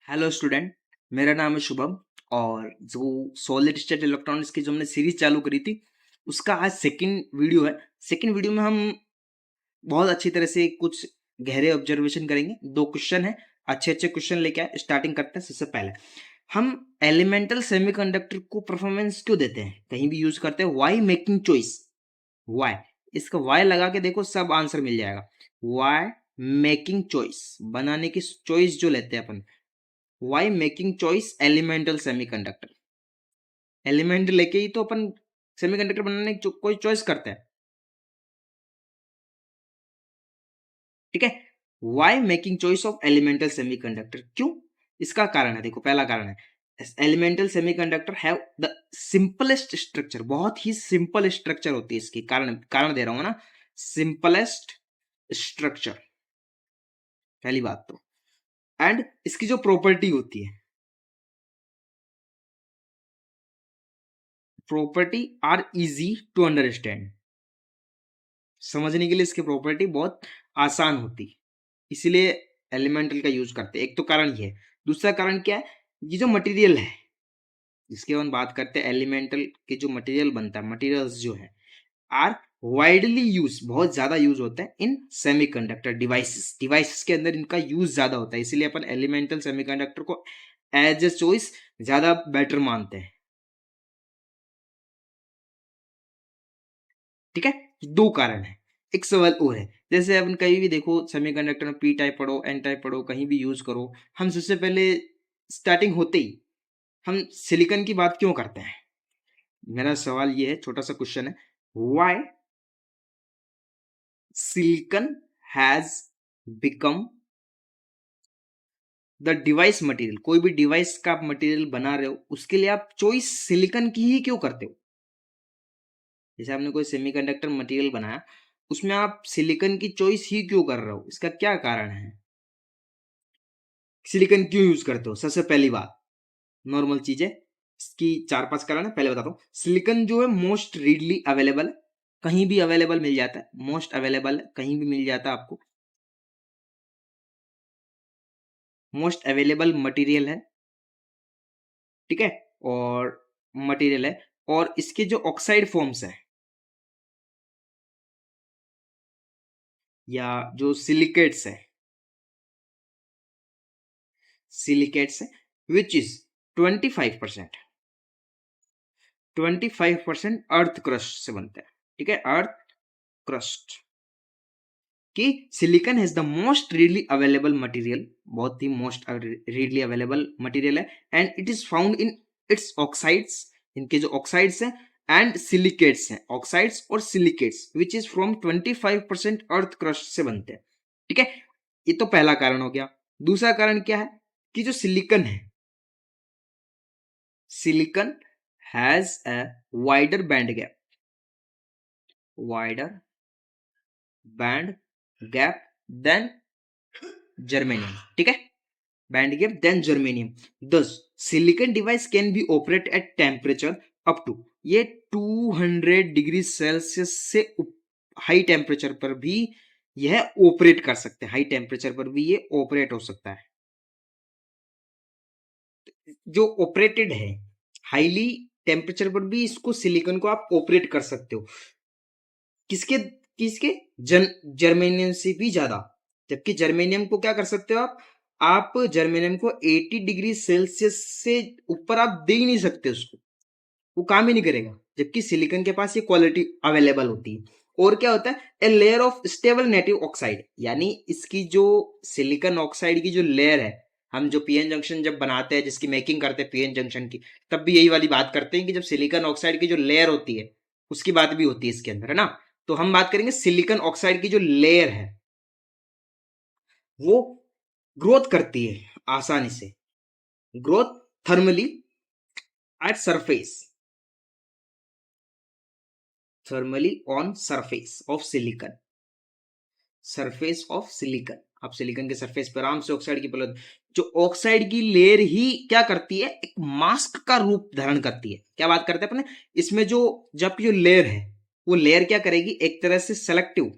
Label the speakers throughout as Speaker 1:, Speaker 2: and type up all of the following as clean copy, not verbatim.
Speaker 1: Hello student. मेरा नाम है शुभम। और जो सॉलिड स्टेट इलेक्ट्रॉनिक्स की जो हमने सीरीज चालू करी थी उसका आज सेकंड वीडियो है। सेकंड वीडियो में हम बहुत अच्छी तरह से कुछ गहरे ऑब्जर्वेशन करेंगे। दो क्वेश्चन है, अच्छे अच्छे क्वेश्चन लेके आए। स्टार्टिंग करते हैं। सबसे पहले हम एलिमेंटल सेमीकंडक्टर को परफॉर्मेंस क्यों देते हैं, कहीं भी यूज करते हैं। वाई मेकिंग चॉइस, वाई, इसका वाई लगा के देखो सब आंसर मिल जाएगा। वाई मेकिंग चॉइस, बनाने की चॉइस जो लेते हैं अपन। Why making choice elemental semiconductor, element लेके ही तो अपन सेमीकंडक्टर बनाने की कोई चॉइस करते हैं, ठीक है। Why making choice of elemental semiconductor, क्यों? इसका कारण है, देखो पहला कारण है elemental semiconductor have the simplest structure, बहुत ही सिंपल स्ट्रक्चर होती है इसकी। कारण कारण दे रहा हूं ना, सिंपलेस्ट स्ट्रक्चर, पहली बात तो। एंड इसकी जो प्रॉपर्टी होती है, property are easy to understand, समझने के लिए इसकी प्रॉपर्टी बहुत आसान होती, इसीलिए एलिमेंटल का यूज करते हैं। एक तो कारण ये है। दूसरा कारण क्या है, ये जो मटेरियल है जिसकी हम बात करते हैं, एलिमेंटल के जो मटेरियल बनता है, मटेरियल्स जो है आर वाइडली यूज, बहुत ज्यादा यूज होता है इन सेमीकंडक्टर डिवाइसेस, डिवाइसेस के अंदर इनका यूज ज्यादा होता है, इसीलिए अपन एलिमेंटल सेमीकंडक्टर को एज ए चॉइस ज्यादा बेटर मानते हैं, ठीक है। दो कारण है। एक सवाल और है, जैसे अपन कहीं भी देखो सेमीकंडक्टर में पी टाइप पढ़ो, एन टाइप पढ़ो, कहीं भी यूज करो, हम सबसे पहले स्टार्टिंग होते ही हम सिलिकॉन की बात क्यों करते हैं। मेरा सवाल ये है, छोटा सा क्वेश्चन है, why silicon has become the device material. कोई भी डिवाइस का आप मटेरियल बना रहे हो उसके लिए आप चॉइस सिलिकॉन की ही क्यों करते हो। जैसे आपने कोई सेमीकंडक्टर मटेरियल बनाया, उसमें आप सिलिकॉन की चॉइस ही क्यों कर रहे हो, इसका क्या कारण है। सिलिकॉन क्यों यूज करते हो, सबसे पहली बात नॉर्मल चीज है, इसकी चार पांच कारण है। पहले बताता हूँ, सिलिकॉन जो है मोस्ट रीडली अवेलेबल है, कहीं भी अवेलेबल मिल जाता है, मोस्ट अवेलेबल है, कहीं भी मिल जाता है आपको, मोस्ट अवेलेबल मटेरियल है, ठीक है। और मटेरियल है, और इसके जो ऑक्साइड फॉर्म्स है या जो सिलिकेट्स है, सिलिकेट्स है विच इज 25%, 25% अर्थ क्रस्ट से बनता है, ठीक है, अर्थ क्रस्ट। कि silicon has the most readily available material, बहुत ही मोस्ट रीडली अवेलेबल मटेरियल है, and it is found in its oxides, इनके जो ऑक्साइड्स हैं एंड सिलिकेट्स हैं, ऑक्साइड्स और silicates which is from 25% earth crust से बनते हैं, ठीक है। ये तो पहला कारण हो गया। दूसरा कारण क्या है कि जो सिलिकॉन है, silicon has a wider band gap, wider band gap than germanium, ठीक है, band gap than germanium. Thus silicon device can be operate at temperature up to, ये 200 डिग्री सेल्सियस से हाई टेम्परेचर पर भी यह ऑपरेट कर सकते हैं, हाई टेम्परेचर पर भी ये ऑपरेट हो सकता है। जो ऑपरेटेड है हाईली टेम्परेचर पर भी, इसको सिलिकॉन को आप ऑपरेट कर सकते हो, किसके किसके जर्मेनियम से भी ज्यादा। जबकि जर्मेनियम को क्या कर सकते हो आप जर्मेनियम को 80 डिग्री सेल्सियस से ऊपर आप दे ही नहीं सकते उसको, वो काम ही नहीं करेगा। जबकि सिलिकॉन के पास ये क्वालिटी अवेलेबल होती है। और क्या होता है, a layer of stable native oxide, यानी इसकी जो सिलिकॉन ऑक्साइड की जो लेयर है, हम जो पीएन जंक्शन जब बनाते हैं, जिसकी मेकिंग करते हैं पीएन जंक्शन की, तब भी यही वाली बात करते हैं कि जब सिलिकॉन ऑक्साइड की जो लेयर होती है उसकी बात भी होती है इसके अंदर, है ना। तो हम बात करेंगे सिलिकॉन ऑक्साइड की जो लेयर है वो ग्रोथ करती है आसानी से, growth thermally at surface, thermally on surface of silicon, surface of silicon. आप सिलिकॉन के सरफेस पर आराम से ऑक्साइड की परत, जो ऑक्साइड की लेयर ही क्या करती है, एक मास्क का रूप धारण करती है। क्या बात करते हैं अपने इसमें, जो जब जो लेयर है वो लेयर क्या करेगी, एक तरह से सेलेक्टिव,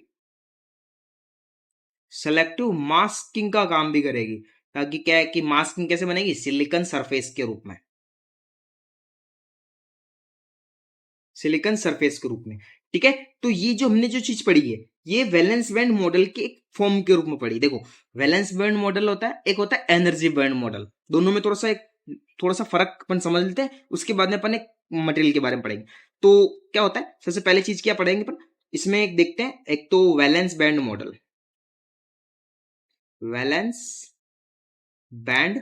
Speaker 1: सेलेक्टिव मास्किंग का काम भी करेगी, ताकि क्या है कि मास्किंग कैसे बनेगी, सिलिकॉन सरफेस के रूप में, सिलिकॉन सरफेस के रूप में। ठीक है, तो ये जो हमने जो चीज पढ़ी है ये वैलेंस बैंड मॉडल के एक फॉर्म के रूप में पढ़ी। देखो वैलेंस बैंड मॉडल होता है, एक होता है एनर्जी बैंड मॉडल, दोनों में थोड़ा सा फर्क अपन समझ लेते हैं, उसके बाद में अपन एक मटेरियल के बारे में पढ़ेंगे। तो क्या होता है, सबसे पहले चीज क्या पढ़ेंगे अपन इसमें, एक देखते हैं, एक तो valence band model, valence band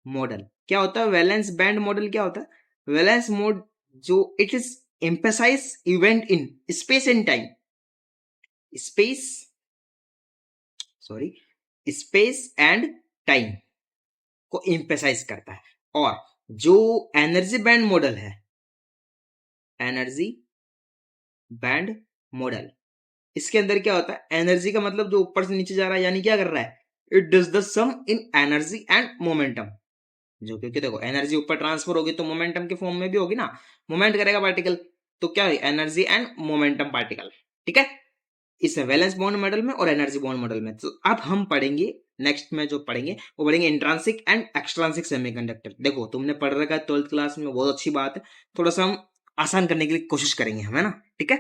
Speaker 1: model क्या होता है, वैलेंस बैंड मॉडल क्या होता है, वैलेंस मोड जो it is emphasize event in space and time, space sorry space and time को एम्फेसाइज करता है। और जो एनर्जी बैंड मॉडल है, एनर्जी बैंड मॉडल, इसके अंदर क्या होता है, एनर्जी का मतलब जो ऊपर से नीचे जा रहा है, यानी क्या कर रहा है, it does the sum in energy and momentum. जो क्योंकि देखो एनर्जी ऊपर ट्रांसफर होगी तो मोमेंटम के फॉर्म में भी होगी ना, मोमेंट करेगा पार्टिकल, तो क्या है एनर्जी एंड मोमेंटम पार्टिकल। ठीक है, इस वैलेंस बॉन्ड मॉडल में और एनर्जी बॉन्ड मॉडल में। तो अब हम पढ़ेंगे नेक्स्ट में जो पढ़ेंगे वो पढ़ेंगे इंट्रांसिक एंड एक्सट्रांसिक सेमीकंडक्टर। देखो तुमने पढ़ रखा है 12th क्लास में, बहुत अच्छी बात है, थोड़ा सा हम आसान करने के लिए कोशिश करेंगे हम, है ना। ठीक है,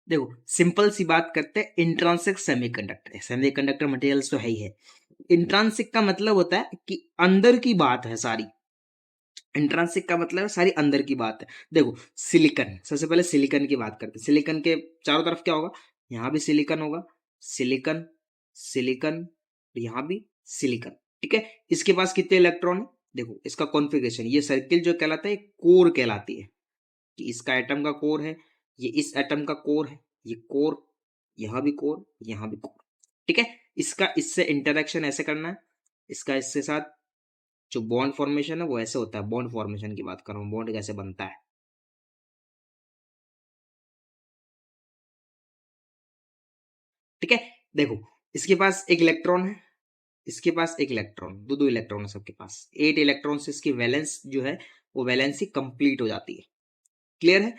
Speaker 1: देखो सिंपल सी बात करते हैं, इंट्रांसिक सेमीकंडक्टर, सेमीकंडक्टर मटेरियल्स तो है ही है। इंट्रांसिक का मतलब होता है कि अंदर की बात है सारी, इंट्रांसिक का मतलब है सारी अंदर की बात है। देखो सिलिकॉन, सबसे पहले सिलिकॉन की बात करते हैं। सिलिकॉन के चारों तरफ क्या होगा, यहां भी सिलिकॉन होगा, सिलिकॉन सिलिकॉन, यहां भी सिलिकॉन। ठीक है, इसके पास कितने इलेक्ट्रॉन है, देखो इसका कॉन्फ़िगरेशन, ये सर्किल जो कहलाता है कोर कहलाती है, कि इसका एटम का कोर है, ये इस एटम का कोर है, ये कोर, यहां भी कोर, यहां भी कोर। ठीक है, इसका इससे इंटरेक्शन ऐसे करना है, इसका इसके साथ जो बॉन्ड फॉर्मेशन है वो ऐसे होता है, बॉन्ड फॉर्मेशन की बात कर रहा हूँ, बॉन्ड कैसे बनता है। ठीक है, देखो इसके पास एक इलेक्ट्रॉन है, इसके पास एक इलेक्ट्रॉन, दो दो इलेक्ट्रॉन है सबके पास, 8 इलेक्ट्रॉन से इसकी वैलेंस जो है वो वैलेंसी कंप्लीट हो जाती है। क्लियर है,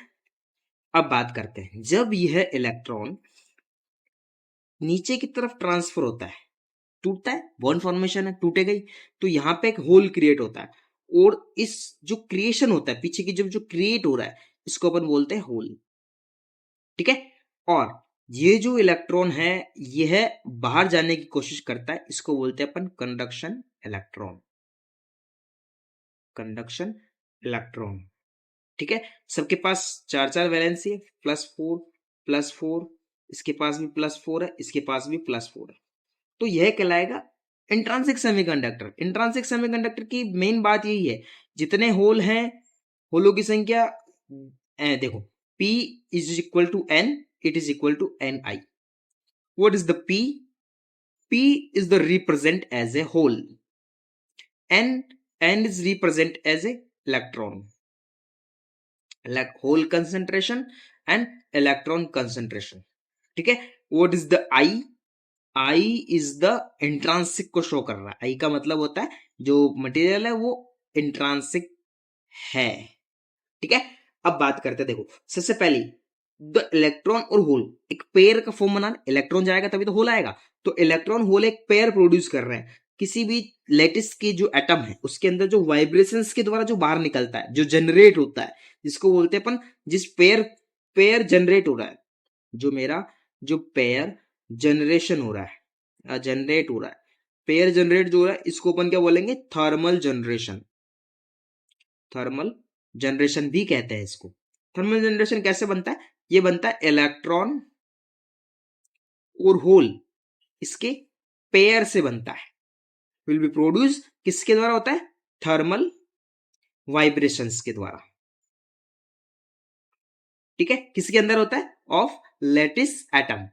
Speaker 1: अब बात करते हैं, जब यह इलेक्ट्रॉन नीचे की तरफ ट्रांसफर होता है, टूटता है, बॉन्ड फॉर्मेशन है, टूटेगा ही, तो यहाँ पे एक होल क्रिएट होता है, और इस जो क्रिएशन होता है पीछे की जब जो क्रिएट हो रहा है इसको अपन बोलते हैं होल। ठीक है, और ये जो इलेक्ट्रॉन है यह बाहर जाने की कोशिश करता है, इसको बोलते हैं अपन कंडक्शन इलेक्ट्रॉन, कंडक्शन इलेक्ट्रॉन। ठीक है, सबके पास चार चार वैलेंसी है, +4 +4, इसके पास भी +4 है, इसके पास भी +4 है, तो यह कहलाएगा इंट्रांसिक सेमीकंडक्टर। इंट्रांसिक सेमीकंडक्टर की मेन बात यही है, जितने होल हैं होलों की संख्या, देखो P is equal to N, it is equal to Ni. What is the P? P is the represent as a whole. N is represent as a electron. Like whole concentration and electron concentration. ठीक है, what is the I? I is the intrinsic को show कर रहा है, I का मतलब होता है जो मटेरियल है वो इंट्रांसिक है। ठीक है, अब बात करते हैं, देखो सबसे पहले द इलेक्ट्रॉन और होल एक पेयर का फॉर्म बनाना, इलेक्ट्रॉन जाएगा तभी तो होल आएगा, तो इलेक्ट्रॉन होल एक पेयर प्रोड्यूस कर रहे हैं। किसी भी लेटिस की जो एटम है उसके अंदर जो वाइब्रेशंस के द्वारा जो बाहर निकलता है, जो जनरेट होता है, जिसको बोलते हैं अपन, जिस पेयर पेयर जनरेट हो रहा है, जो मेरा जो पेयर जनरेशन हो रहा है, जनरेट हो रहा है, पेयर जनरेट जो हो रहा है इसको अपन क्या बोलेंगे, थर्मल जनरेशन। थर्मल जनरेशन भी कहते हैं इसको। थर्मल जनरेशन कैसे बनता है, ये बनता है इलेक्ट्रॉन और होल इसके पेयर से बनता है, विल बी प्रोड्यूस किसके द्वारा होता है, थर्मल वाइब्रेशंस के द्वारा। ठीक है, किसके अंदर होता है, ऑफ लेटिस एटम।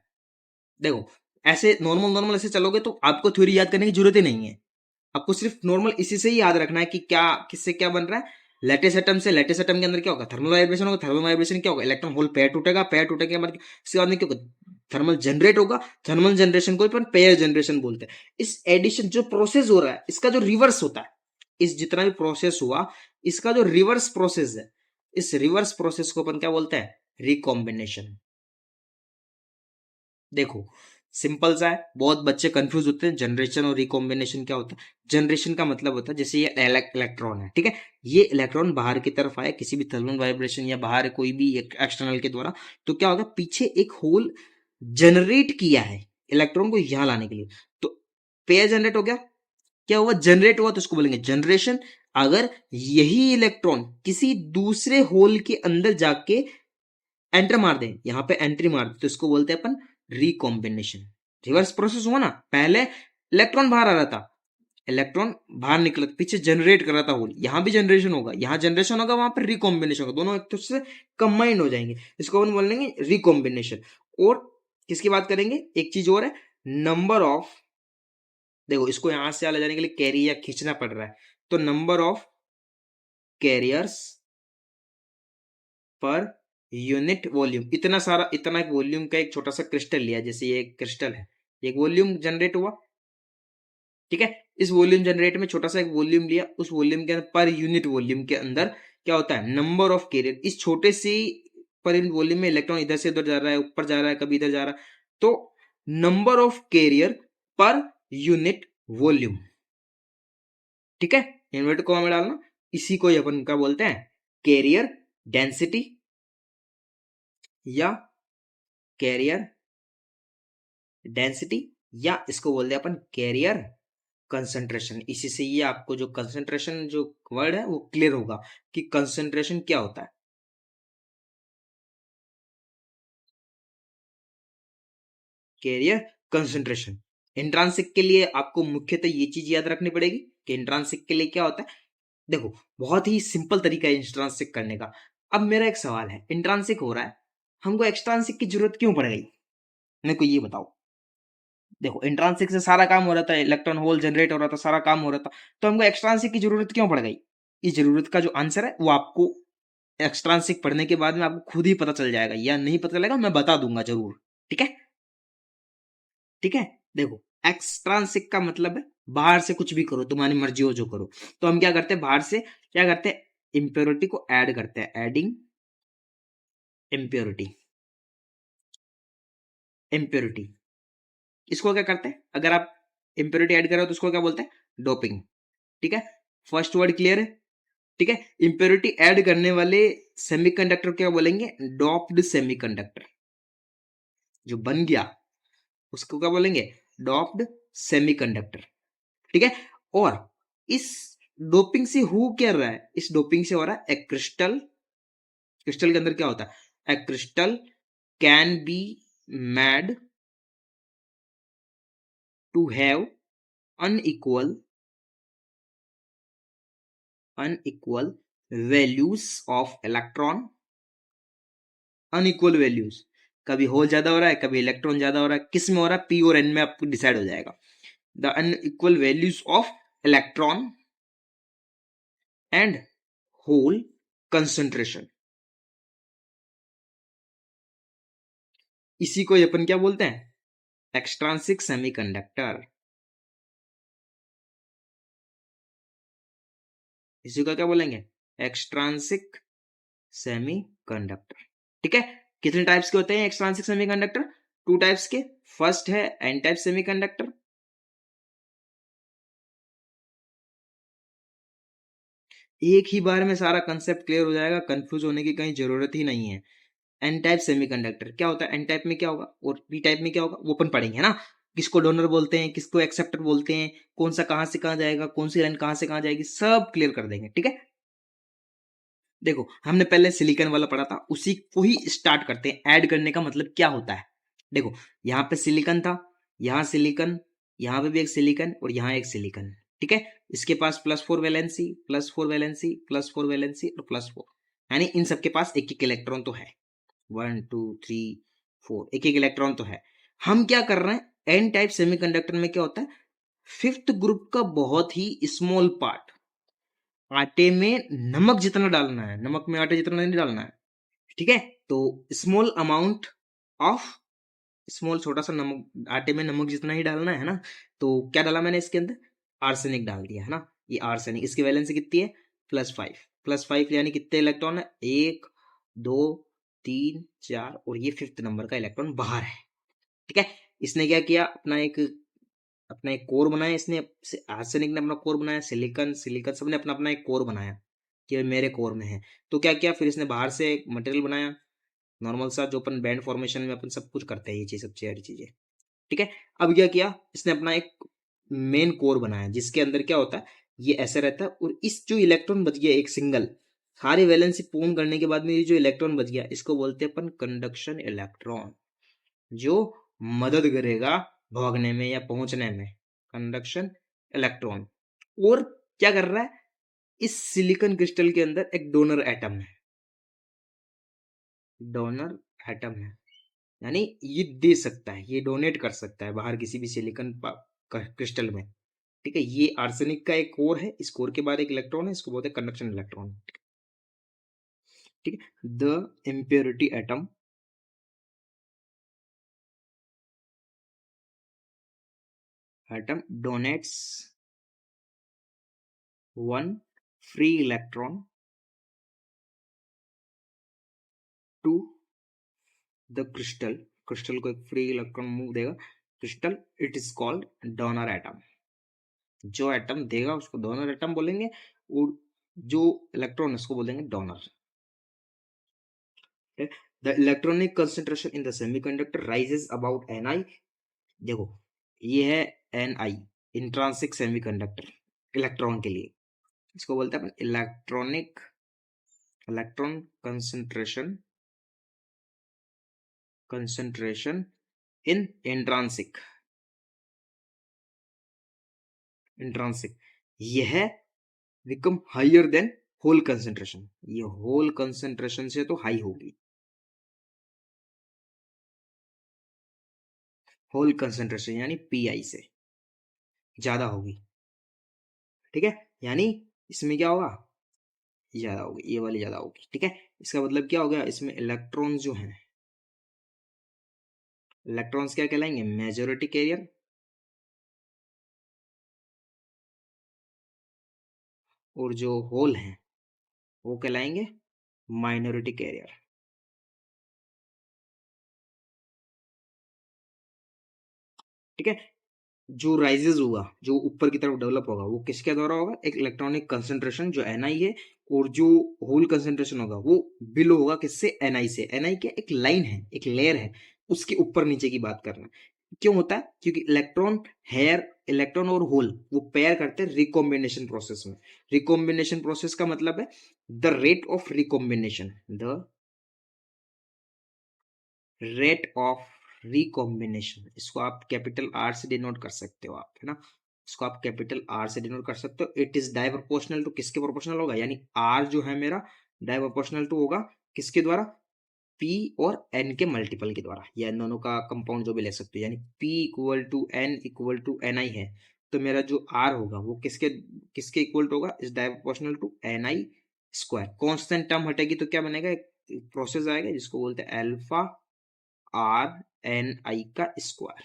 Speaker 1: देखो ऐसे नॉर्मल नॉर्मल ऐसे चलोगे तो आपको थ्योरी याद करने की जरूरत ही नहीं है, आपको सिर्फ नॉर्मल इसी से ही याद रखना है कि क्या किससे क्या बन रहा है, लेटिस एटम से। लेटिस एटम के अंदर क्या होगा, थर्मल वाइब्रेशन होगा, थर्मल वाइब्रेशन क्या होगा, इलेक्ट्रॉन होल पेयर टूटेगा, पेयर टूटे के बाद इसके बाद में क्या होगा, थर्मल जनरेट होगा, थर्मल जनरेशन को अपन पेयर जनरेशन बोलते हैं। इस एडिशन जो प्रोसेस हो रहा है इसका जो रिवर्स होता है, इस जितना भी प्रोसेस हुआ इसका जो रिवर्स प्रोसेस है, इस रिवर्स प्रोसेस को अपन क्या बोलते हैं, रिकॉम्बिनेशन। देखो सिंपल सा है, बहुत बच्चे कंफ्यूज होते हैं जनरेशन और रिकॉम्बिनेशन क्या होता है। जनरेशन का मतलब होता है जैसे ये इलेक्ट्रॉन है, ठीक है, ये इलेक्ट्रॉन बाहर की तरफ आया किसी भी थर्मल वाइब्रेशन या बाहर कोई भी एक्सटर्नल के द्वारा, तो क्या होगा, पीछे एक होल जनरेट किया है इलेक्ट्रॉन को यहां लाने के लिए, तो पेयर जनरेट हो गया। क्या हुआ, जनरेट हुआ, तो उसको बोलेंगे जनरेशन। अगर यही इलेक्ट्रॉन किसी दूसरे होल के अंदर जाके एंटर मार दे, यहां पे एंट्री मार दे, तो इसको बोलते हैं अपन रिकॉम्बिनेशन। रिवर्स प्रोसेस हुआ ना, पहले इलेक्ट्रॉन बाहर आ रहा था, इलेक्ट्रॉन बाहर निकला, पीछे जनरेट कर रहा था होल, यहां भी जनरेशन होगा, यहां जनरेशन होगा, वहां पर रिकॉम्बिनेशन होगा, दोनों एक दूसरे से कंबाइंड हो जाएंगे, इसको अपन बोलेंगे रिकॉम्बिनेशन। और किसकी बात करेंगे, एक चीज और है, नंबर ऑफ, देखो इसको यहां से ले जाने के लिए कैरी या खींचना पड़ रहा है, तो नंबर ऑफ कैरियर्स पर यूनिट वॉल्यूम, इतना सारा, इतना एक वॉल्यूम का एक छोटा सा क्रिस्टल लिया, जैसे ये एक क्रिस्टल है, एक वॉल्यूम जनरेट हुआ, ठीक है, इस वॉल्यूम जनरेट में छोटा सा एक वॉल्यूम लिया, उस वॉल्यूम के अंदर पर यूनिट वॉल्यूम के अंदर क्या होता है, नंबर ऑफ कैरियर, इस छोटे से पर यूनिट वॉल्यूम में इलेक्ट्रॉन इधर से उधर जा रहा है, ऊपर जा रहा है, कभी इधर जा रहा है, तो number of carrier per unit volume, ठीक है, इन्वर्ट कॉमा में डालना, इसी को अपन क्या बोलते हैं, कैरियर डेंसिटी या कैरियर डेंसिटी, या इसको बोलते हैं अपन कैरियर कंसंट्रेशन। इसी से ये आपको जो कंसंट्रेशन जो वर्ड है वो क्लियर होगा कि कंसंट्रेशन क्या होता है। कैरियर कंसंट्रेशन, इंट्रांसिक के लिए आपको मुख्यतः ये चीज याद रखनी पड़ेगी कि इंट्रांसिक के लिए क्या होता है। देखो बहुत ही सिंपल तरीका है इंट्रांसिक करने का। अब मेरा एक सवाल है, इंट्रांसिक हो रहा है, हमको एक्सट्रांसिक की जरूरत क्यों पड़ गई, मेरे को ये बताओ। देखो इंट्रांसिक से सारा काम हो रहा था, इलेक्ट्रॉन होल जनरेट हो रहा था, सारा काम हो रहा था, तो हमको एक्सट्रांसिक की जरूरत क्यों पड़ गई। इस जरूरत का जो आंसर है वो आपको एक्सट्रांसिक पढ़ने के बाद में आपको खुद ही पता चल जाएगा, या नहीं पता चलेगा मैं बता दूंगा जरूर, ठीक है, ठीक है। देखो एक्सट्रांसिक का मतलब है बाहर से कुछ भी करो, तुम्हारी मर्जी हो जो करो, तो हम क्या करते हैं, बाहर से क्या करते हैं, इम्प्योरिटी को ऐड करते हैं, एडिंग इम्प्योरिटी, इम्प्योरिटी, इसको क्या करते हैं, अगर आप इम्प्योरिटी ऐड करो तो उसको क्या बोलते हैं, डोपिंग, ठीक है, फर्स्ट वर्ड क्लियर है, ठीक है। इम्प्योरिटी ऐड करने वाले सेमीकंडक्टर क्या बोलेंगे, डॉप्ड सेमीकंडक्टर, जो बन गया उसको क्या बोलेंगे, डॉप्ड सेमीकंडक्टर, ठीक है। और इस डोपिंग से हो क्या रहा है, इस डोपिंग से हो रहा है, एक क्रिस्टल, क्रिस्टल के अंदर क्या होता है, a crystal can be made to have unequal unequal values of electron, unequal values, कभी होल ज्यादा हो रहा है, कभी इलेक्ट्रॉन ज्यादा हो रहा है, किस में हो रहा है, पी और एन में आपको डिसाइड हो जाएगा, the unequal values of electron and hole concentration, इसी को अपन क्या बोलते हैं, एक्सट्रांसिक सेमीकंडक्टर, इसी को क्या बोलेंगे, एक्सट्रांसिक सेमीकंडक्टर, ठीक है। कितने टाइप्स के होते हैं एक्सट्रांसिक सेमीकंडक्टर, टू टाइप्स के, फर्स्ट है एन टाइप सेमीकंडक्टर, एक ही बार में सारा कंसेप्ट क्लियर हो जाएगा, कंफ्यूज होने की कहीं जरूरत ही नहीं है। एन टाइप सेमीकंडक्टर क्या होता है, एन टाइप में क्या होगा और पी टाइप में क्या होगा, वो अपन पढ़ेंगे, है ना, किसको डोनर बोलते हैं, किसको एक्सेप्टर बोलते हैं, कौन सा कहां से कहां जाएगा, कौन सी लाइन कहां से कहां जाएगी, सब क्लियर कर देंगे, ठीक है। देखो हमने पहले सिलिकॉन वाला पढ़ा था, उसी को ही स्टार्ट करते हैं, ऐड करने का मतलब क्या होता है। देखो यहाँ पे सिलिकॉन था, यहाँ सिलिकॉन, यहाँ पे भी एक सिलिकॉन और यहाँ एक सिलिकॉन, ठीक है, इसके पास +4 वैलेंसी, +4 वैलेंसी, +4 वैलेंसी और +4, यानी इन सबके पास एक एक इलेक्ट्रॉन तो है, 1 2 3 4, एक एक इलेक्ट्रॉन तो है। हम क्या कर रहे हैं, एन टाइप सेमीकंडक्टर में क्या होता है, फिफ्थ ग्रुप का बहुत ही स्मॉल पार्ट, आटे में नमक जितना डालना है, नमक में आटे जितना नहीं डालना है, ठीक है, तो स्मॉल अमाउंट ऑफ, स्मॉल छोटा सा नमक, आटे में नमक जितना ही डालना है ना, तो क्या डाला मैंने इसके अंदर, आर्सेनिक डाल दिया है ना, ये आर्सेनिक, इसकी वैलेंसी कितनी है, +5, +5 यानी कितने इलेक्ट्रॉन है, 1 2 3 4, और ये फिफ्थ नंबर का इलेक्ट्रॉन बाहर है, ठीक है। इसने क्या किया, अपना एक कोर बनाया इसने, आर्सेनिक ने अपना कोर बनाया, सिलिकॉन सिलिकॉन सबने अपना अपना एक कोर बनाया कि मेरे कोर में है। तो क्या किया फिर इसने बाहर से एक मटेरियल बनाया नॉर्मल सा, जो अपन बैंड फॉर्मेशन में अपन सब कुछ करते हैं, ये चीज सब सारी चीजें, ठीक है। अब क्या किया इसने, अपना एक मेन कोर बनाया जिसके अंदर क्या होता है, ये ऐसा रहता है, और इस जो इलेक्ट्रॉन बच गया एक सिंगल, सारी वैलेंसी पूर्ण करने के बाद में ये जो इलेक्ट्रॉन बच गया इसको बोलते हैं अपन कंडक्शन इलेक्ट्रॉन, जो मदद करेगा भागने में या पहुंचने में, कंडक्शन इलेक्ट्रॉन। और क्या कर रहा है, इस सिलिकॉन क्रिस्टल के अंदर एक डोनर एटम है, डोनर एटम है, यानी ये दे सकता है, ये डोनेट कर सकता है बाहर किसी भी सिलिकॉन क्रिस्टल में, ठीक है। ये आर्सेनिक का एक कोर है, इस कोर के बाद एक इलेक्ट्रॉन है, इसको बोलते हैं कंडक्शन इलेक्ट्रॉन, ठीक है। The impurity atom donates one free electron to the crystal, crystal को एक फ्री इलेक्ट्रॉन मूव देगा crystal, it is called donor atom. जो एटम देगा उसको डोनर एटम बोलेंगे, और जो इलेक्ट्रॉन है उसको बोलेंगे donor. The electronic concentration in the semiconductor rises about Ni। देखो ये है Ni, इंट्रांसिक सेमीकंडक्टर इलेक्ट्रॉन के लिए, इसको बोलते हैं अपन इलेक्ट्रॉन कंसेंट्रेशन इन इंट्रांसिक, यह become higher than hole concentration, ये होल कंसेंट्रेशन से तो हाई होगी, होल कंसेंट्रेशन यानी Pi से ज्यादा होगी, ठीक है। यानी इसमें क्या होगा, ज्यादा होगी, ये वाली ज्यादा होगी, ठीक है। इसका मतलब क्या हो गया, इसमें इलेक्ट्रॉन जो हैं, इलेक्ट्रॉन्स क्या कहलाएंगे, मेजॉरिटी कैरियर, और जो होल हैं वो कहलाएंगे माइनॉरिटी कैरियर, ठीक है। जो राइजेस होगा, जो ऊपर की तरफ डेवलप होगा, वो किसके द्वारा होगा, एक इलेक्ट्रॉनिक कंसेंट्रेशन जो Ni है, और जो होल कंसेंट्रेशन होगा वो बिलो होगा किससे, Ni से। Ni क्या एक लाइन है, एक लेयर है, उसके ऊपर नीचे की बात करना। क्यों होता है, क्योंकि इलेक्ट्रॉन और होल वो पेयर करते हैं रिकॉम्बिनेशन प्रोसेस में। रिकॉम्बिनेशन प्रोसेस का मतलब है the rate of recombination, the rate of recombination, इसको आप कैपिटल आर से डिनोट कर सकते हो आप, है ना, इसको आप कैपिटल आर से डिनोट कर सकते हो। It is die proportional to, किसके प्रोपोर्शनल होगा, यानी आर जो है मेरा डाई प्रोपोर्शनल टू होगा किसके द्वारा, पी और एन के मल्टीपल के द्वारा, या इन दोनों का कंपाउंड जो भी ले सकते हो, यानी p equal to n equal to n i है, तो मेरा जो आर होगा वो किसके किसके इक्वल होगा, is die proportional to n i square. Constant term हटेगी तो क्या बनेगा, एक प्रोसेस आएगा जिसको बोलते हैं अल्फा आर एन आई का स्क्वायर,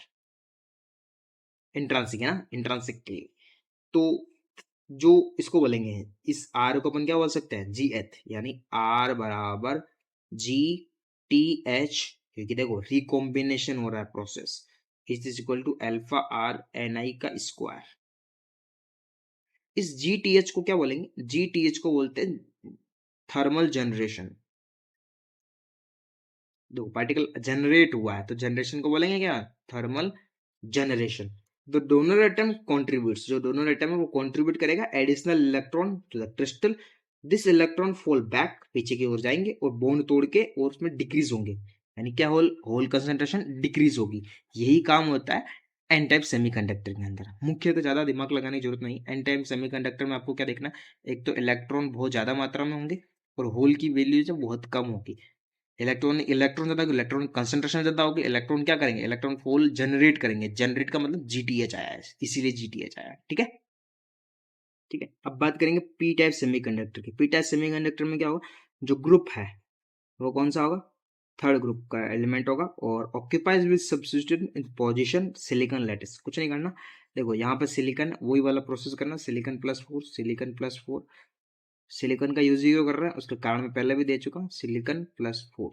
Speaker 1: इंट्रांसिक है ना, इंट्रांसिक के लिए। तो जो इसको बोलेंगे, इस आर को अपन क्या बोल सकते हैं, जी एच, यानी आर बराबर जी टी एच, क्योंकि देखो रिकॉम्बिनेशन हो रहा है process, is equal to alpha r n i का स्क्वायर। इस जी टी एच को क्या बोलेंगे, जी टी एच को बोलते हैं थर्मल जनरेशन। देखो पार्टिकल जनरेट हुआ है तो जनरेशन को बोलेंगे क्या, thermal generation. The donor atom contributes, जो डोनर एटम है वो कॉन्ट्रीब्यूट करेगा additional electron to the crystal, this electron fall back, पीछे की ओर जाएंगे और बॉन्ड तोड़ के और उसमें डिक्रीज होंगे, यानी क्या, होल होल कंसेंट्रेशन डिक्रीज होगी। यही काम होता है एन टाइप सेमीकंडक्टर के अंदर। मुख्य तो ज्यादा दिमाग लगाने की जरूरत नहीं, एन टाइप सेमीकंडक्टर में आपको क्या देखना है, एक तो इलेक्ट्रॉन बहुत ज्यादा मात्रा में होंगे और होल की वैल्यू जो बहुत कम होगी। इलेक्ट्रॉन ज्यादा, इलेक्ट्रॉन कंसंट्रेशन ज्यादा होगी, इलेक्ट्रॉन क्या करेंगे, इलेक्ट्रॉन होल जनरेट करेंगे, जनरेट का मतलब जीटीएच आया है, इसीलिए जीटीएच आया है, ठीक है। ठीक है, अब बात करेंगे पी टाइप सेमीकंडक्टर की। पी टाइप सेमीकंडक्टर में क्या होगा, जो ग्रुप है वो कौन सा होगा, थर्ड ग्रुप का एलिमेंट होगा, और occupies with substitute in position silicon lattice. कुछ नहीं करना, देखो यहाँ पे सिलिकॉन वही वाला प्रोसेस करना, silicon plus four, silicon plus four, silicon का यूज ही क्यों कर रहा है उसका कारण मैं पहले भी दे चुका हूँ, सिलिकॉन प्लस फोर,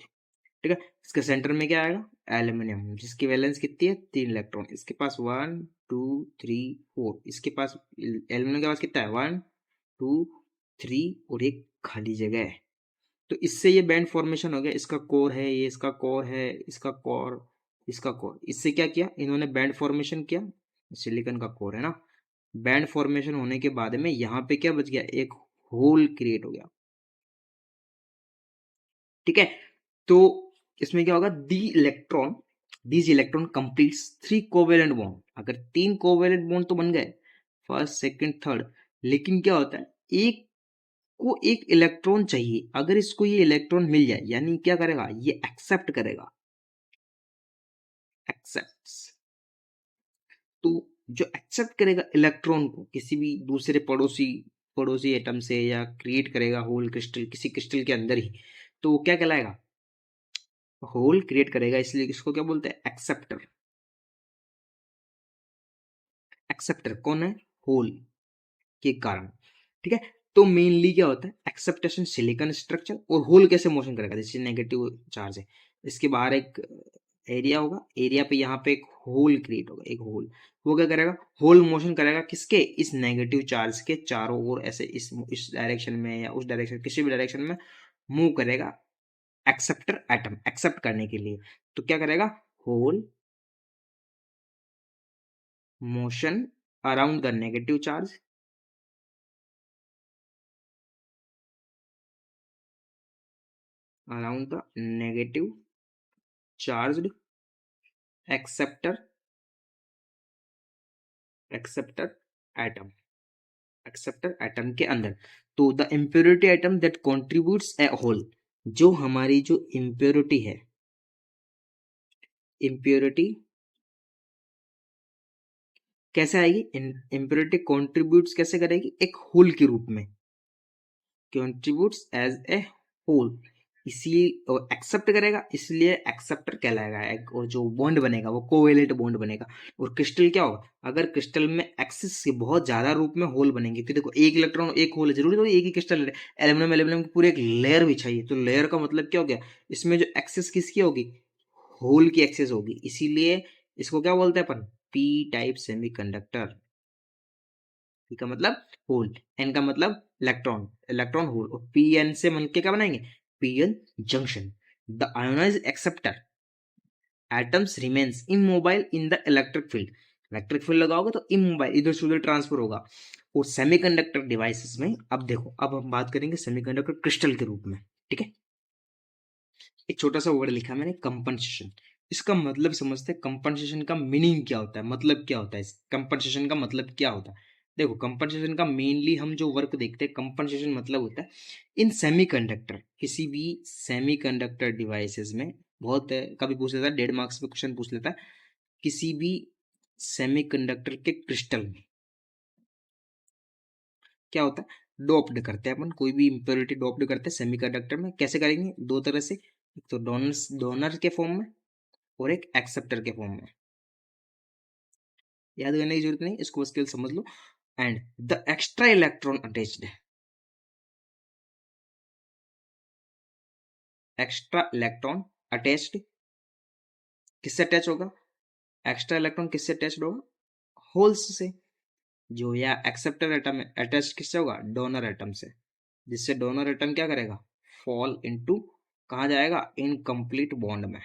Speaker 1: ठीक है। इसके सेंटर में क्या आएगा, एल्यूमिनियम, जिसकी वैलेंस कितनी है 3 इलेक्ट्रॉन। इसके पास 1 2 3 4, इसके पास एल्यूमिनियम के पास कितना है 1 2 3 और एक खाली जगह है। तो इससे ये बैंड फॉर्मेशन हो गया, इसका कोर है, ये इसका कोर है, इसका कोर, इसका कोर। इससे क्या किया इन्होंने, बैंड फॉर्मेशन किया, सिलिकॉन का कोर है ना। बैंड फॉर्मेशन होने के बाद में यहाँ पे क्या बच गया, एक होल क्रिएट हो गया। ठीक है। तो इसमें क्या होगा, these electron completes 3 covalent bond. अगर 3 कोवेलेंट बॉन्ड तो बन गए, फर्स्ट सेकंड थर्ड, लेकिन क्या होता है, एक को एक इलेक्ट्रॉन चाहिए। अगर इसको ये इलेक्ट्रॉन मिल जाए, यानी क्या करेगा, ये एक्सेप्ट करेगा, एक्सेप्ट। तो जो एक्सेप्ट करेगा इलेक्ट्रॉन को किसी भी दूसरे पड़ोसी पड़ोसी एटम से, या क्रिएट करेगा होल क्रिस्टल किसी क्रिस्टल के अंदर ही, तो वो क्या कहलाएगा, होल क्रिएट करेगा। इसलिए इसको क्या बोलते हैं, एक्सेप्टर। एक्सेप्टर कौन है, होल के कारण। ठीक है। तो मेनली क्या होता है, एक्सेप्टेशन सिलिकॉन स्ट्रक्चर, और होल कैसे मोशन करेगा, जैसे नेगेटिव चार्ज है, इसके बाहर एक एरिया होगा, एरिया पे यहाँ पे एक होल क्रिएट होगा, एक होल। वो क्या करेगा, होल मोशन करेगा किसके, इस नेगेटिव चार्ज के चारों ओर, ऐसे इस डायरेक्शन में या उस डायरेक्शन, किसी भी डायरेक्शन में मूव करेगा एक्सेप्टर एटम, एक्सेप्ट करने के लिए। तो क्या करेगा, hole motion around the negative charge, around the negative charged acceptor acceptor atom, acceptor atom के अंदर। तो the impurity atom that contributes a whole, जो हमारी जो impurity है, impurity कैसे आएगी, impurity contributes कैसे करेगी, एक होल के रूप में, contributes as a whole, इसलिए एक्सेप्ट करेगा, इसलिए एक्सेप्टर कहलाएगा। और जो बॉन्ड बनेगा वो कोवेलेंट बॉन्ड बनेगा। और क्रिस्टल क्या होगा, अगर क्रिस्टल में एक्सिस से बहुत ज्यादा रूप में होल बनेंगे, तो देखो एक इलेक्ट्रॉन एक होल है, जरूरी तो एक ही क्रिस्टल है, एल्यूमिनियम एल्यूमिनियम की पूरी एक लेयर बिछाई है, तो लेयर का मतलब क्या हो गया, इसमें जो एक्सिस किसकी होगी, होल की एक्सिस होगी, इसीलिए इसको क्या बोलते हैं अपन, पी टाइप सेमीकंडक्टर। पी का मतलब होल, एन का मतलब इलेक्ट्रॉन, इलेक्ट्रॉन होल, और पी एन से मिलके क्या बनाएंगे, PN junction. The ionised acceptor atoms remains immobile in the electric field. Electric field लगाओगे तो इमोबाइल, इधर से उधर ट्रांसफर होगा। और सेमीकंडक्टर डिवाइसेस में, अब देखो, अब हम बात करेंगे सेमीकंडक्टर क्रिस्टल के रूप में। ठीक है। एक छोटा सा वर्ड लिखा मैंने, कंपनसेशन। इसका मतलब समझते हैं, कंपनसेशन का मीनिंग क्या होता है, मतलब क्या होता है, कंपनसेशन का मतलब क्या होता है। देखो, कंपनसेशन का मेनली हम जो वर्क देखते हैं, कंपनसेशन मतलब होता है इन सेमीकंडक्टर, किसी भी सेमीकंडक्टर डिवाइसेस में, बहुत कभी पूछ लेता है, 1.5 मार्क्स में क्वेश्चन पूछ लेता है, किसी भी सेमीकंडक्टर के क्रिस्टल में क्या होता है, डोप्ड करते हैं अपन, कोई भी इम्प्योरिटी डोप्ड करते हैं सेमीकंडक्टर में। कैसे करेंगे, दो तरह से, एक तो डोनर के फॉर्म में, और एक एक्सेप्टर के फॉर्म में। याद करने की जरूरत नहीं, इसको बस केवल समझ लो। And the extra electron attached, extra electron attached किससे अटैच होगा, एक्स्ट्रा इलेक्ट्रॉन किससे अटैच्ड होगा, होल्स से। जो या एक्सेप्टर एटम अटैच किससे होगा, डोनर एटम से, जिससे डोनर एटम क्या करेगा, फॉल इनटू, कहा जाएगा, इनकम्प्लीट बॉन्ड में,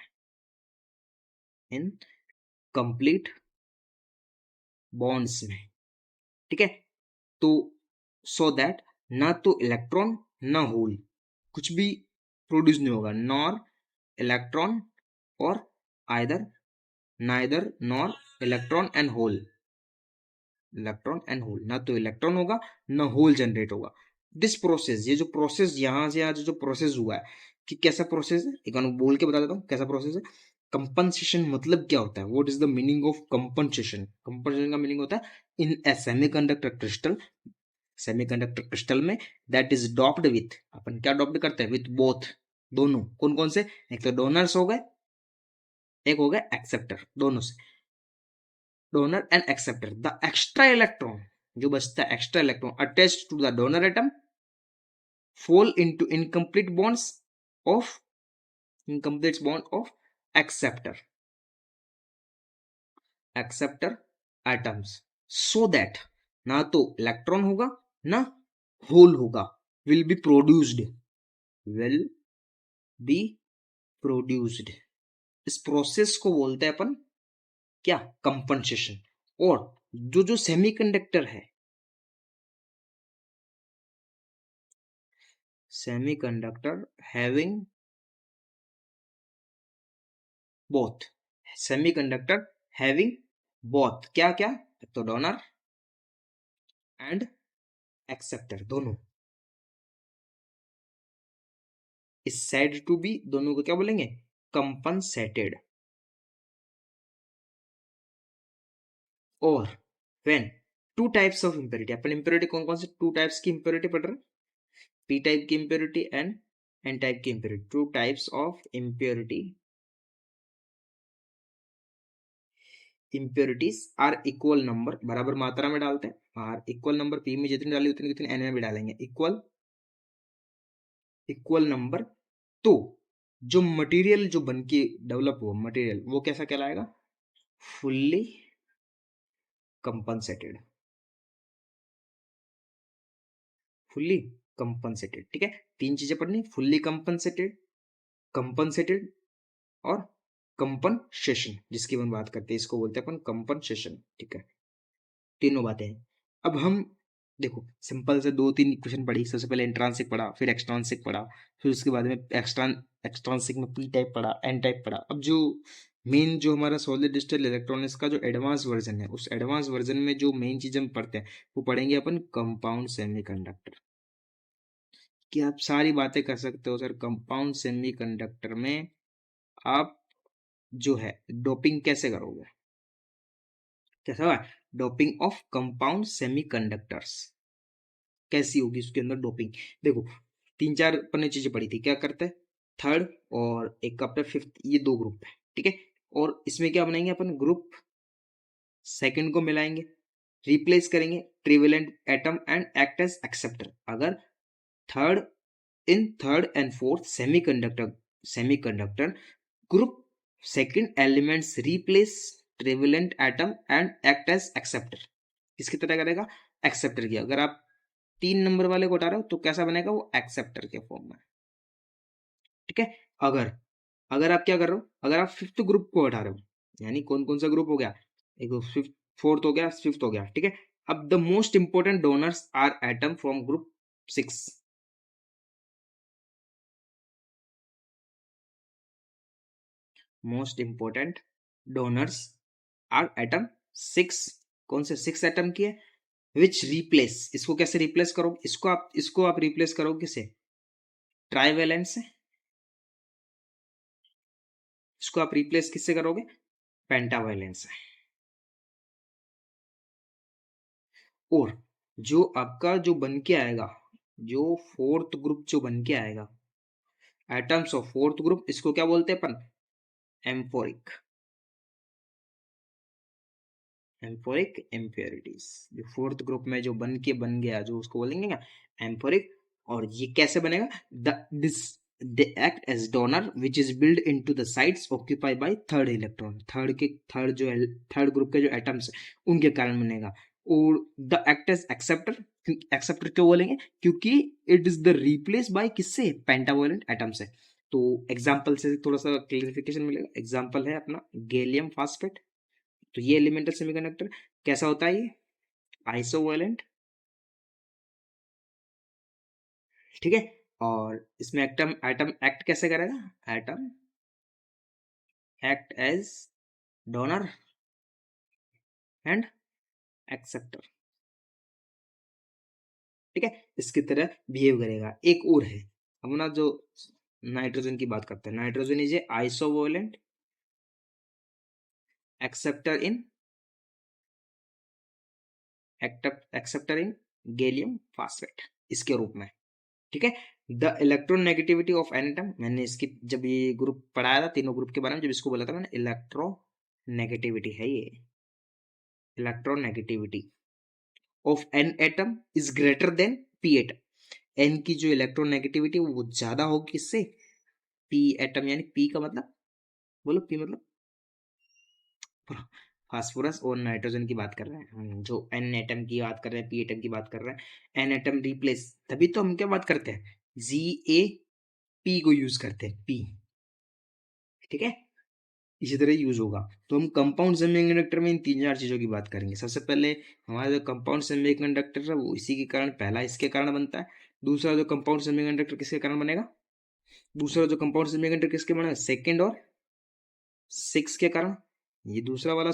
Speaker 1: इन कंप्लीट बॉन्ड्स में। ठीक है। तो सो दैट, ना तो इलेक्ट्रॉन ना होल, कुछ भी प्रोड्यूस नहीं होगा, नॉर इलेक्ट्रॉन और either, neither nor electron and hole, electron and hole, ना तो इलेक्ट्रॉन होगा ना होल जनरेट होगा। दिस प्रोसेस, ये जो प्रोसेस यहां से आज जो प्रोसेस हुआ है, कि कैसा प्रोसेस है, एक बार बोल के बता देता हूँ कैसा प्रोसेस है। कंपनसेशन मतलब क्या होता है, what is the meaning of compensation. Compensation का मीनिंग होता है इन ए सेमीकंडक्टर क्रिस्टल, सेमीकंडक्टर क्रिस्टल में, दैट इज डॉप्ड विथ, अपन क्या डॉप्ड करते हैं, विथ बोथ, दोनों, कौन कौन से, एक तो डोनर्स हो गए, एक हो गए एक्सेप्टर, दोनों से, donor and acceptor. The extra electron, जो बचता है extra electron attached to the donor atom, fall into incomplete bonds of Incomplete bond of acceptor atoms, so that ना तो इलेक्ट्रॉन होगा ना होल होगा, will be produced, will be produced। इस process को बोलते हैं अपन क्या, कंपनसेशन। और जो सेमीकंडक्टर है, semiconductor having both, semiconductor having both क्या क्या, तो डोनर एंड एक्सेप्टर दोनों, इस साइड टू बी, दोनों को क्या बोलेंगे, कंपनसेटेड। और when to types of impurity, upon impurity कौन कौन से टू टाइप्स की इंप्योरिटी पढ़ रहे हैं, पी टाइप की इंप्योरिटी एंड एन टाइप की impurity. Two types of impurity, impurities are equal number, बराबर मात्रा में डालते हैं, और इक्वल नंबर पी में जितनी डाली उतनी उतनी एन में भी डालेंगे, इक्वल इक्वल नंबर। तो जो मटेरियल जो बन के डेवलप हुआ मटेरियल, वो कैसा कहलाएगा, फुल्ली कंपनसेटेड, फुल्ली कंपनसेटेड। ठीक है, तीन चीजें पढ़नी, फुल्ली कंपनसेटेड, कंपनसेटेड और कंपनसेशन, जिसकी हम बात करते हैं इसको बोलते हैं अपन कंपनसेशन। ठीक है, तीनों बातें हैं। अब हम देखो सिंपल से दो तीन क्वेश्चन पढ़ी, सबसे पहले इंट्रांसिक पढ़ा, फिर एक्सट्रांसिक पढ़ा, फिर उसके बाद में एक्सट्रांसिक में पी टाइप पढ़ा, एन टाइप पढ़ा। अब जो मेन जो हमारा सॉलिड डिजिटल इलेक्ट्रॉनिक्स का जो एडवांस वर्जन है, उस एडवांस वर्जन में जो मेन चीज हम पढ़ते हैं वो पढ़ेंगे अपन कंपाउंड सेमीकंडक्टर। कि आप सारी बातें कर सकते हो सर, कंपाउंड सेमीकंडक्टर में आप जो है डोपिंग कैसे करोगे, कैसा हुआ, डोपिंग ऑफ कंपाउंड सेमीकंडक्टर्स कैसी होगी, उसके अंदर डोपिंग। देखो तीन चार पन्ने चीजें पड़ी थी, क्या करते हैं, थर्ड और एक अपने फिफ्थ, ये दो ग्रुप है। ठीक है, और इसमें क्या बनाएंगे अपन, ग्रुप सेकंड को मिलाएंगे, रिप्लेस करेंगे trivalent atom and act as acceptor. अगर third in third and fourth semiconductor group second elements replace trivalent atom and act as acceptor, किसकी तरह करेगा, एक्सेप्टर की। अगर आप तीन नंबर वाले को हटा रहे हो तो कैसा बनेगा, वो एक्सेप्टर के फॉर्म में। ठीक है, अगर अगर आप क्या कर रहे हो, अगर आप फिफ्थ ग्रुप को हटा रहे हो, यानी कौन कौन सा ग्रुप हो गया, एक फिफ्थ, फोर्थ हो गया, फिफ्थ हो गया। ठीक है, अब the most important donors are atom from group 6, most important donors are atom 6, कौन से 6 एटम की है, विच रिप्लेस, इसको कैसे रिप्लेस करोगे, इसको आप रिप्लेस करोगे किसे, ट्राइवेलेंट से, इसको आप रिप्लेस किससे करोगे, पेंटावेलेंट से। और जो आपका जो बन के आएगा, जो फोर्थ ग्रुप जो बन के आएगा, एटम्स ऑफ फोर्थ ग्रुप, इसको क्या बोलते हैं अपन, एम्फोरिक, एम्फोरिक इम्प्योरिटीज। जो फोर्थ ग्रुप में जो बन गया, जो उसको बोलेंगे क्या, एम्फोरिक। और ये कैसे बनेगा, this they act as donor which is built into the sites occupied by third electron, third group के जो एटम्स उनके कारण बनेगा। और the act as acceptor, acceptor क्यों बोलेंगे, क्योंकि it is the replace by किससे, पेंटावोलेंट एटम से। तो एग्जांपल से थोड़ा सा क्लियरिफिकेशन मिलेगा, एग्जांपल है अपना गैलियम फास्फेट। तो ये एलिमेंटल सेमीकंडक्टर कैसा होता है, ये आइसोवेलेंट। ठीक है, और इसमें एटम एटम एक्ट कैसे करेगा, atom act as donor and acceptor. ठीक है, इसकी तरह बिहेव करेगा। एक और है अपना जो नाइट्रोजन की बात करते हैं, nitrogen is a isovalent acceptor in acceptor in gallium phosphate, इसके रूप में। ठीक है, the electronegativity of N atom, मैंने इसकी जब ये ग्रुप पढ़ाया था, तीनों ग्रुप के बारे में जब इसको बोला था मैंने, इलेक्ट्रोनेगेटिविटी है ये, electronegativity of N atom is greater than P atom. N की जो इलेक्ट्रोनेगेटिविटी वो ज्यादा होगी किससे, पी एटम यानी पी का मतलब, बोलो पी मतलब फास्फोरस और नाइट्रोजन की बात कर रहे हैं हम, जो एन एटम की बात कर रहे हैं, पी एटम की बात कर रहे हैं। एन एटम रिप्लेस, तभी तो हम क्या बात करते हैं, जी ए पी को यूज करते हैं, पी, ठीक है, इसी तरह यूज होगा। तो हम कंपाउंड सेमीकंडक्टर में इन तीन चार चीजों की बात करेंगे। सबसे पहले हमारा जो कंपाउंड सेमीकंडक्टर है वो इसी के कारण, पहला इसके कारण बनता है। दूसरा जो कंपाउंड सेमीकंडक्टर किसके कारण बनेगा, दूसरा जो कंपाउंड सेमीकंडक्टर किसके बनेगा, सेकंड और सिक्स के कारण। ये दूसरा वाला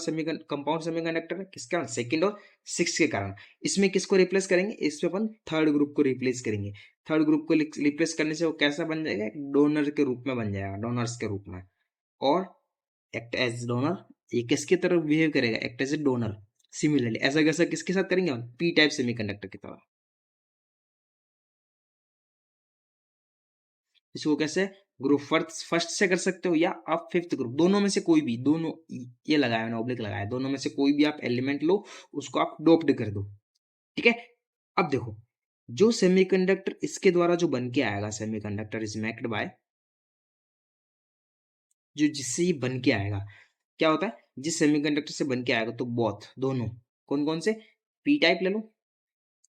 Speaker 1: कंपाउंड सेमीकंडक्टर है किसके कारण, सेकंड और सिक्स के कारण। इसमें किसको रिप्लेस करेंगे, इसमें अपन थर्ड ग्रुप को रिप्लेस करेंगे। थर्ड ग्रुप को रिप्लेस करने से वो कैसा बन जाएगा, एक डोनर के रूप में बन जाएगा, डोनर्स के रूप में। और एक्ट एज डोनर, ये किसकी तरह बिहेव करेगा, act as a donor. Similarly ऐसा कैसा किसके साथ करेंगे हम, पी टाइप सेमीकंडक्टर की तरह। इसको कैसे ग्रुप फर्स्ट फर्स्ट से कर सकते हो, या आप फिफ्थ ग्रुप, दोनों में से कोई भी, दोनों, ये लगाया ना ऑब्लिक लगाया, दोनों में से कोई भी आप एलिमेंट लो, उसको आप डोप्ड कर दो, ठीक है। अब देखो, जो सेमीकंडक्टर इसके द्वारा जो बन के आएगा, सेमीकंडक्टर इज मेक्ड बाय, जो जिससे ये बन के आएगा, क्या होता है, जिस सेमीकंडक्टर से बन के आएगा, तो बोथ, दोनों, कौन कौन से, पी टाइप ले लो,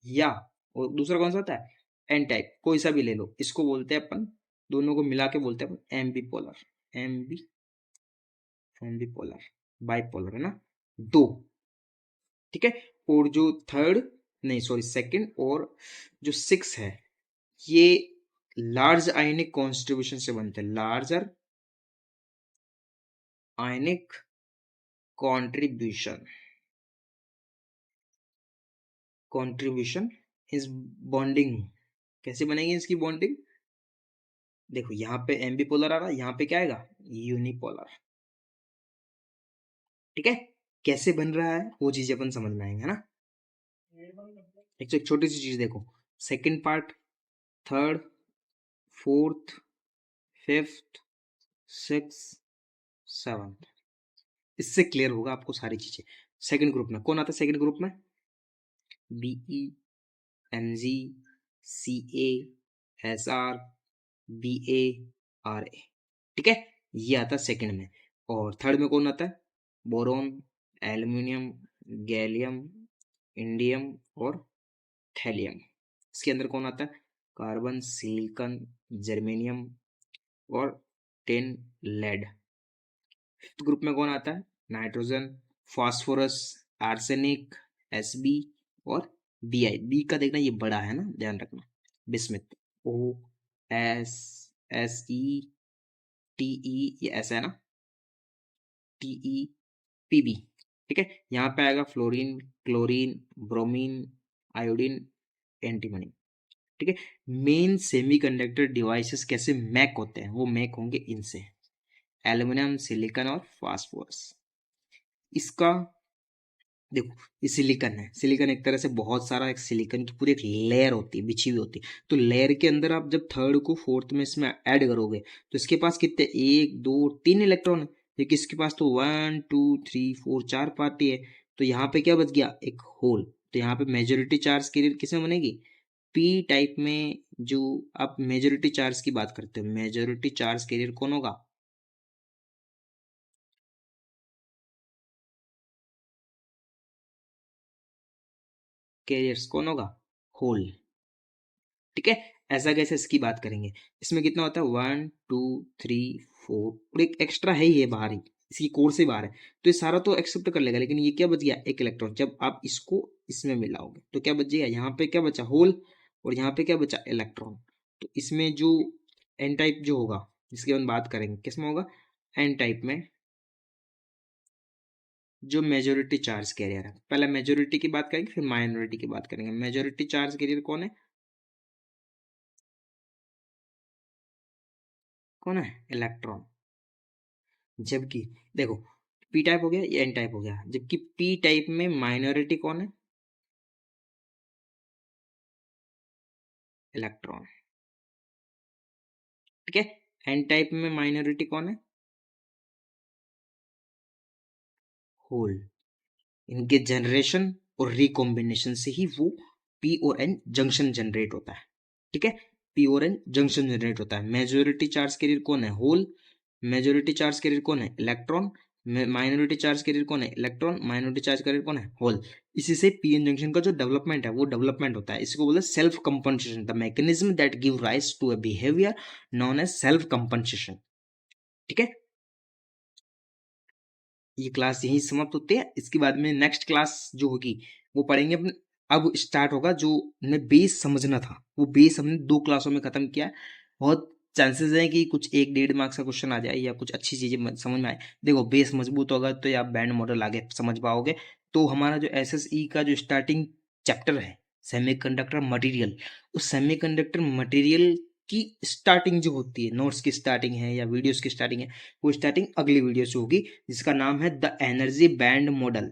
Speaker 1: या और दूसरा कौन सा होता है, एन टाइप, कोई सा भी ले लो, इसको बोलते हैं अपन, दोनों को मिला के बोलते हैं अपन ambipolar, ambi, ambipolar, bipolar है ना, दो, ठीक है। और जो थर्ड, नहीं सॉरी सेकंड और जो सिक्स है, ये लार्ज आयनिक कॉन्स्ट्रीब्यूशन से बनते हैं, larger ionic contribution, contribution is bonding, कैसे बनेगी इसकी बॉन्डिंग, देखो यहाँ पे एम्बी पोलर आ रहा है, यहाँ पे क्या आएगा, यूनिपोलर, ठीक है। कैसे बन रहा है वो चीज अपन समझ में आएंगे, है ना। एक छोटी सी चीज देखो, second part, third, fourth, fifth, six, seventh, इससे क्लियर होगा आपको सारी चीजें। सेकंड ग्रुप में कौन आता है, सेकंड ग्रुप में BE, MG, C A, S R, B A, R A, ठीक है, ये आता है सेकंड में। और थर्ड में कौन आता है, बोरोन, एल्यूमिनियम, गैलियम, इंडियम और थैलियम। इसके अंदर कौन आता है, कार्बन, सिलिकॉन, जर्मेनियम और टिन, लेड। फिफ्थ ग्रुप में कौन आता है, nitrogen, phosphorus, arsenic, S B और बी आई। बी का देखना ये बड़ा है ना, ध्यान रखना, bismuth, O S, S E, T E, ये ऐसा है ना, टी ई, पी बी, ठीक है। यहाँ पे आएगा fluorine, chlorine, bromine, iodine, antimony, ठीक है। मेन सेमीकंडक्टर डिवाइसेस कैसे मैक होते हैं, वो मैक होंगे इनसे, एल्यूमिनियम, सिलिकॉन और फास्फोरस। इसका देखो, ये सिलिकॉन है, सिलिकॉन एक तरह से बहुत सारा, एक सिलिकॉन की पूरी एक लेयर होती है, बिछी हुई होती है। तो लेयर के अंदर आप जब थर्ड को फोर्थ में इसमें ऐड करोगे, तो इसके पास कितने, एक दो तीन इलेक्ट्रॉन है, लेकिन इसके पास तो वन टू थ्री फोर, चार पार्टी है। तो यहाँ पे क्या बच गया, एक होल। तो यहाँ पे मेजोरिटी चार्ज कैरियर किसमें बनेगी, पी टाइप में। जो आप मेजोरिटी चार्ज की बात करते हो, मेजोरिटी चार्ज कैरियर कौन होगा, कैरियर्स कौन होगा, होल, ठीक है। ऐसा कैसे इसकी बात करेंगे, इसमें कितना होता है, वन टू थ्री फोर, और एक एक्स्ट्रा है ही है बाहर ही, इसकी कोर से बाहर है। तो ये सारा तो एक्सेप्ट कर लेगा, लेकिन ये क्या बच गया, एक इलेक्ट्रॉन। जब आप इसको इसमें मिलाओगे तो क्या बच जाएगा, यहाँ पे क्या बचा, होल, और यहाँ पे क्या बचा, इलेक्ट्रॉन। तो इसमें जो एन टाइप जो होगा, जिसकी हम बात करेंगे, किसमें होगा, एन टाइप में, जो मेजोरिटी चार्ज कैरियर है। पहले मेजोरिटी की बात करेंगे, फिर माइनॉरिटी की बात करेंगे। मेजोरिटी चार्ज कैरियर कौन है, कौन है, इलेक्ट्रॉन। जबकि देखो, पी टाइप हो गया, ये एन टाइप हो गया, जबकि पी टाइप में माइनॉरिटी कौन है, इलेक्ट्रॉन, ठीक है। एन टाइप में माइनॉरिटी कौन है, होल। इनके जनरेशन और रिकॉम्बिनेशन से ही वो पी और एन जंक्शन जनरेट होता है, ठीक है। पी और एन जंक्शन जनरेट होता है। मेजोरिटी चार्ज कैरियर कौन है? होल। मेजोरिटी चार्ज कैरियर कौन है? इलेक्ट्रॉन। माइनॉरिटी चार्ज कैरियर कौन है? इलेक्ट्रॉन। माइनॉरिटी चार्ज कैरियर कौन है? होल। इसी से पीएन जंक्शन का जो डेवलपमेंट है वो डेवलपमेंट होता है। इसको बोलते हैं self compensation, the mechanism that give rise to a behaviour known as self compensation. ठीक है, ये क्लास यहीं समाप्त होती है। इसके बाद में नेक्स्ट क्लास जो होगी वो पढ़ेंगे अपन। अब स्टार्ट होगा जो हमें बेस समझना था, वो बेस हमने 2 क्लासों में खत्म किया। बहुत चांसेस है कि कुछ 1-1.5 मार्क्स का क्वेश्चन आ जाए या कुछ अच्छी चीजें समझ में आए। देखो बेस मजबूत होगा तो आप बैंड मॉडल आगे समझ पाओगे। तो हमारा जो एसएसई का जो स्टार्टिंग चैप्टर है सेमीकंडक्टर मटेरियल, उस सेमीकंडक्टर मटेरियल की स्टार्टिंग जो होती है, नोट्स की स्टार्टिंग है या वीडियोस की स्टार्टिंग है, वो स्टार्टिंग अगली वीडियो से होगी, जिसका नाम है द एनर्जी बैंड मॉडल।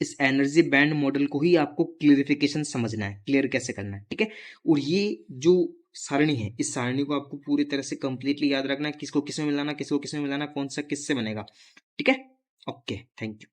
Speaker 1: इस एनर्जी बैंड मॉडल को ही आपको क्लियरिफिकेशन समझना है, क्लियर कैसे करना है। ठीक है, और ये जो सारणी है, इस सारणी को आपको पूरी तरह से कंप्लीटली याद रखना है, किसको किसमें मिलाना, किसको किसमें मिलाना, कौन सा किससे बनेगा। ठीक है, ओके, थैंक यू।